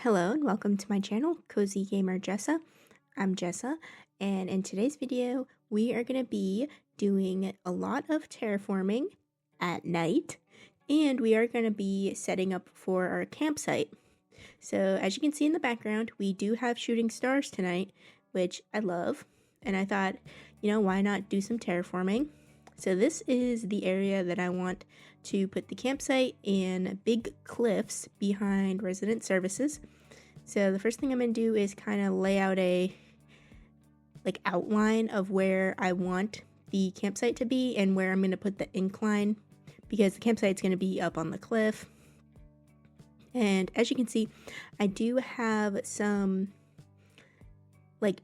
Hello and welcome to my channel, Cozygamer Jessa. I'm Jessa, and in today's video, we are going to be doing a lot of terraforming at night, and we are going to be setting up for our campsite. So as you can see in the background, we do have shooting stars tonight, which I love, and I thought, why not do some terraforming? So this is the area that I want to put the campsite and big cliffs behind resident services. So the first thing I'm going to do is kind of lay out a outline of where I want the campsite to be and where I'm going to put the incline, because the campsite's going to be up on the cliff. And as you can see, I do have some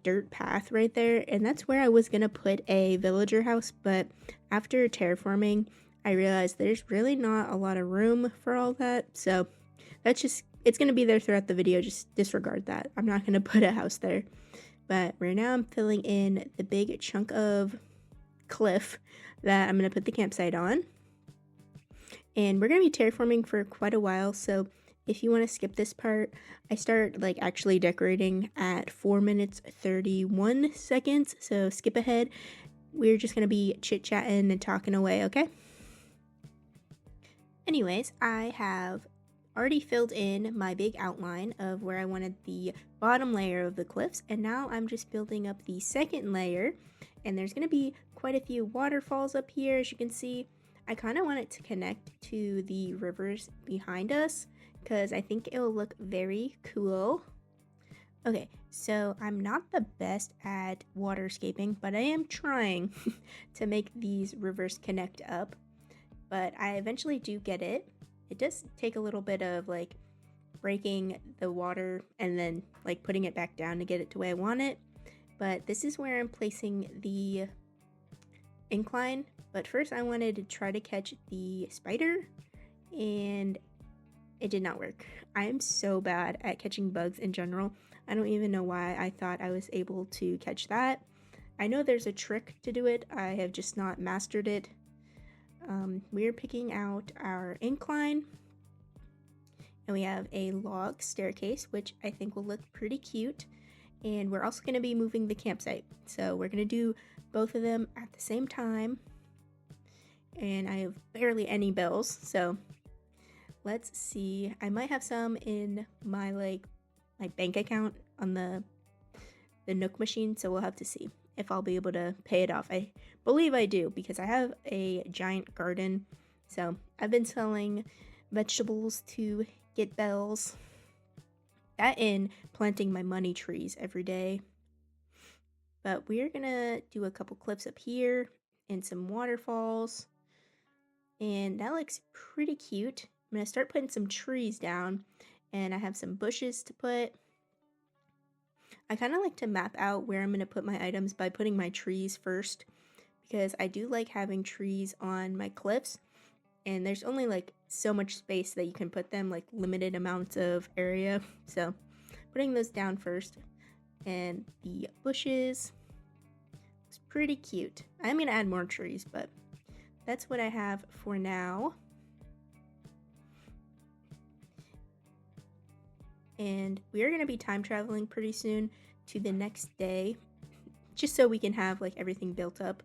dirt path right there, and that's where I was gonna put a villager house, but after terraforming I realized there's really not a lot of room for all that, so it's gonna be there throughout the video. Just disregard that. I'm not gonna put a house there. But right now I'm filling in the big chunk of cliff that I'm gonna put the campsite on, and we're gonna be terraforming for quite a while, so if you want to skip this part, I start actually decorating at 4 minutes 31 seconds, so skip ahead. We're just going to be chit-chatting and talking away, okay? Anyways, I have already filled in my big outline of where I wanted the bottom layer of the cliffs, and now I'm just building up the second layer, and there's going to be quite a few waterfalls up here, as you can see. I kind of want it to connect to the rivers behind us, because I think it will look very cool. Okay, so I'm not the best at waterscaping, but I am trying to make these rivers connect up. But I eventually do get it. It does take a little bit of breaking the water and then putting it back down to get it to where I want it. But this is where I'm placing the incline. But first I wanted to try to catch the spider, and it did not work. I am so bad at catching bugs in general. I don't even know why I thought I was able to catch that. I know there's a trick to do it. I have just not mastered it. We're picking out our incline, and we have a log staircase, which I think will look pretty cute. And we're also going to be moving the campsite. So we're going to do both of them at the same time. And I have barely any bells, so let's see. I might have some in my my bank account on the Nook machine, so we'll have to see if I'll be able to pay it off. I believe I do, because I have a giant garden, so I've been selling vegetables to get bells. That and planting my money trees every day. But we're gonna do a couple cliffs up here and some waterfalls, and that looks pretty cute. I'm gonna start putting some trees down, and I have some bushes to put. I kind of like to map out where I'm gonna put my items by putting my trees first, because I do like having trees on my cliffs, and there's only so much space that you can put them, limited amounts of area. So putting those down first, and the bushes looks pretty cute. I'm gonna add more trees, but that's what I have for now. And we are going to be time traveling pretty soon to the next day, just so we can have everything built up.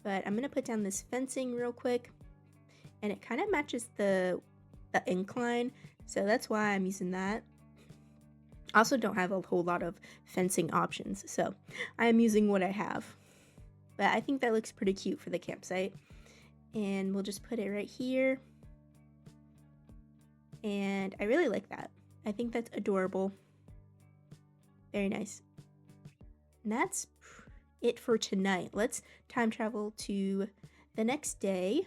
But I'm going to put down this fencing real quick, and it kind of matches the incline, so that's why I'm using that. I also don't have a whole lot of fencing options, so I am using what I have. But I think that looks pretty cute for the campsite, and we'll just put it right here. And I really like that. I think that's adorable. Very nice. And that's it for tonight. Let's time travel to the next day.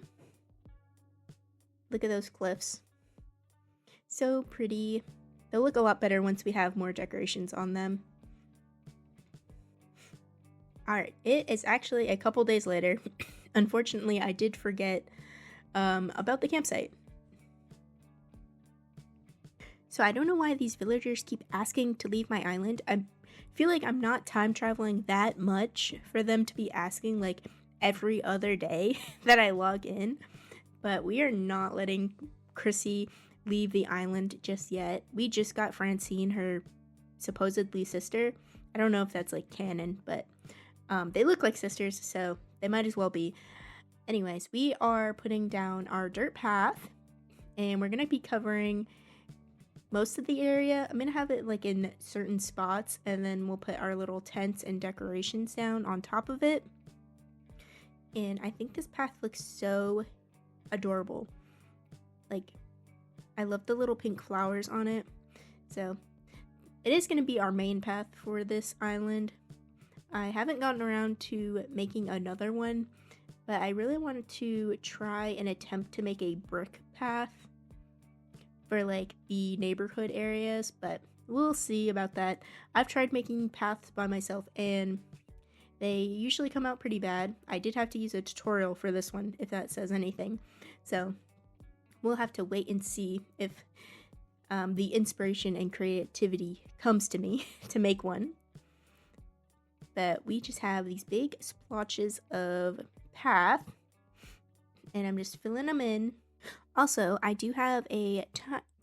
Look at those cliffs. So pretty. They'll look a lot better once we have more decorations on them. Alright, it is actually a couple days later. Unfortunately, I did forget about the campsite. So I don't know why these villagers keep asking to leave my island. I feel like I'm not time traveling that much for them to be asking every other day that I log in. But we are not letting Chrissy leave the island just yet. We just got Francine, her supposedly sister. I don't know if that's like canon, but they look like sisters, so they might as well be. Anyways, we are putting down our dirt path, and we're going to be covering most of the area. I'm going to have it like in certain spots, and then we'll put our little tents and decorations down on top of it. And I think this path looks so adorable. Like, I love the little pink flowers on it. So it is going to be our main path for this island. I haven't gotten around to making another one, but I really wanted to try and attempt to make a brick path for like the neighborhood areas, but we'll see about that. I've tried making paths by myself and they usually come out pretty bad. I did have to use a tutorial for this one, if that says anything. So we'll have to wait and see if the inspiration and creativity comes to me to make one. But we just have these big splotches of path, and I'm just filling them in. Also, I do have a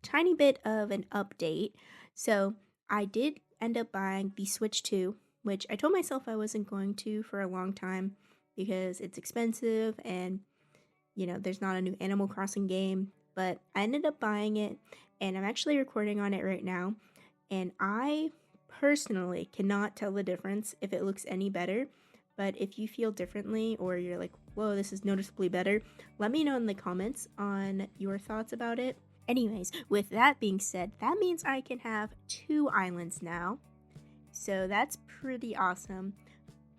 tiny bit of an update. So I did end up buying the Switch 2, which I told myself I wasn't going to for a long time because it's expensive and, you know, there's not a new Animal Crossing game. But I ended up buying it, and I'm actually recording on it right now. And I personally cannot tell the difference if it looks any better. But if you feel differently or you're like, whoa, this is noticeably better, let me know in the comments on your thoughts about it. Anyways, with that being said, that means I can have 2 islands now. So that's pretty awesome.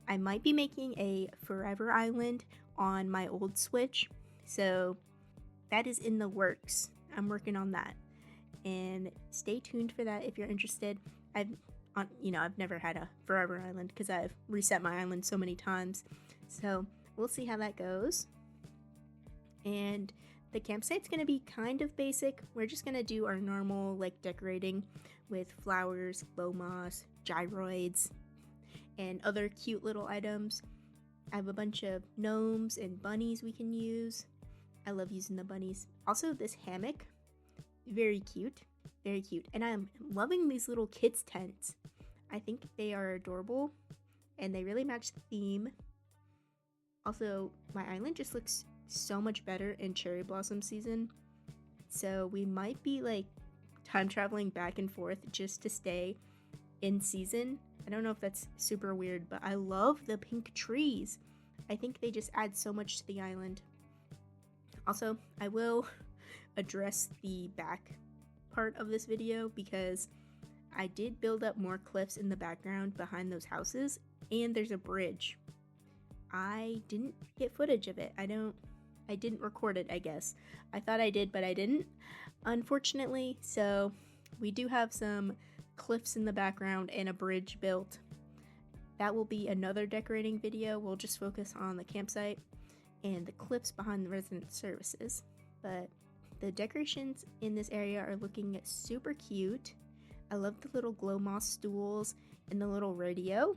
I might be making a forever island on my old Switch. So that is in the works. I'm working on that. And stay tuned for that if you're interested. I've never had a forever island because I've reset my island so many times. So we'll see how that goes. And the campsite's going to be kind of basic. We're just going to do our normal like decorating with flowers, glow moss, gyroids, and other cute little items. I have a bunch of gnomes and bunnies we can use. I love using the bunnies. Also, this hammock, very cute. Very cute. And I'm loving these little kids' tents. I think they are adorable and they really match the theme. Also, my island just looks so much better in cherry blossom season. So we might be like time traveling back and forth just to stay in season. I don't know if that's super weird, but I love the pink trees. I think they just add so much to the island. Also, I will address the back part of this video because I did build up more cliffs in the background behind those houses, and there's a bridge. I didn't get footage of it. I didn't record it, I guess. I thought I did, but I didn't, unfortunately. So we do have some cliffs in the background and a bridge built. That will be another decorating video. We'll just focus on the campsite and the cliffs behind the resident services. But the decorations in this area are looking super cute. I love the little glow moss stools and the little radio.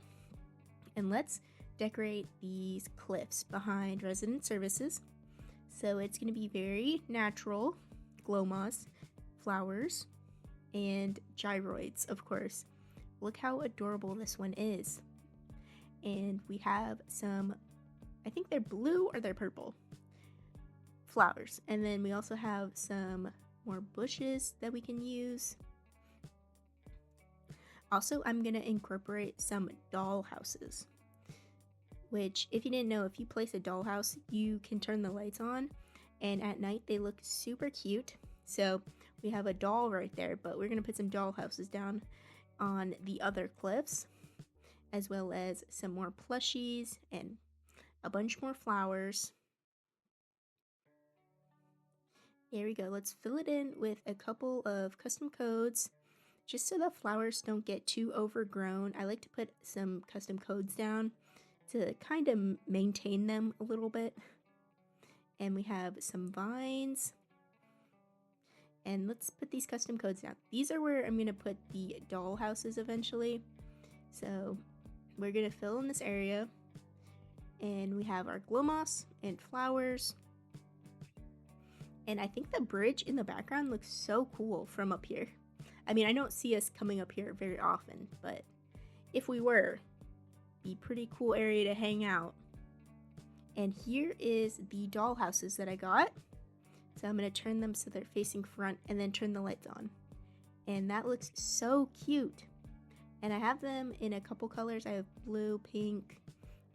And let's decorate these cliffs behind resident services. So it's going to be very natural, glow moss, flowers, and gyroids, of course. Look how adorable this one is. And we have some, I think they're blue or they're purple flowers. And then we also have some more bushes that we can use. Also, I'm going to incorporate some doll houses, which, if you didn't know, if you place a dollhouse, you can turn the lights on, and at night they look super cute. So we have a doll right there, but we're going to put some doll houses down on the other cliffs, as well as some more plushies and a bunch more flowers. There we go. Let's fill it in with a couple of custom codes, just so the flowers don't get too overgrown. I like to put some custom codes down to kind of maintain them a little bit. And we have some vines. And let's put these custom codes down. These are where I'm going to put the doll houses eventually. So we're going to fill in this area. And we have our glow moss and flowers. And I think the bridge in the background looks so cool from up here. I mean, I don't see us coming up here very often, but if we were, be pretty cool area to hang out. And here is the dollhouses that I got. So I'm going to turn them so they're facing front and then turn the lights on. And that looks so cute. And I have them in a couple colors. I have blue, pink,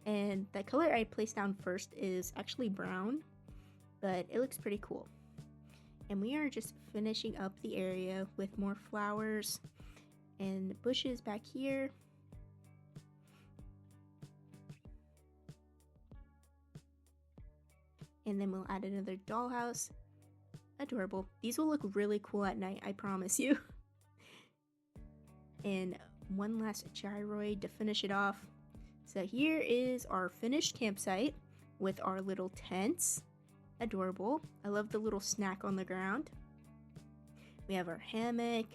and the color I placed down first is actually brown, but it looks pretty cool. And we are just finishing up the area with more flowers and bushes back here. And then we'll add another dollhouse. Adorable. These will look really cool at night, I promise you. And one last gyroid to finish it off. So here is our finished campsite with our little tents. Adorable. I love the little snack on the ground. We have our hammock,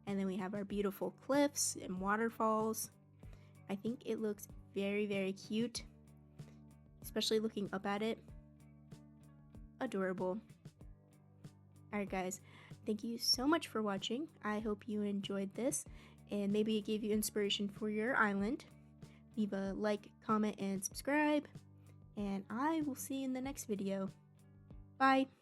and then we have our beautiful cliffs and waterfalls. I think it looks very, very cute, especially looking up at it. Adorable. Alright guys, thank you so much for watching. I hope you enjoyed this, and maybe it gave you inspiration for your island. Leave a like, comment, and subscribe, and I will see you in the next video. Bye!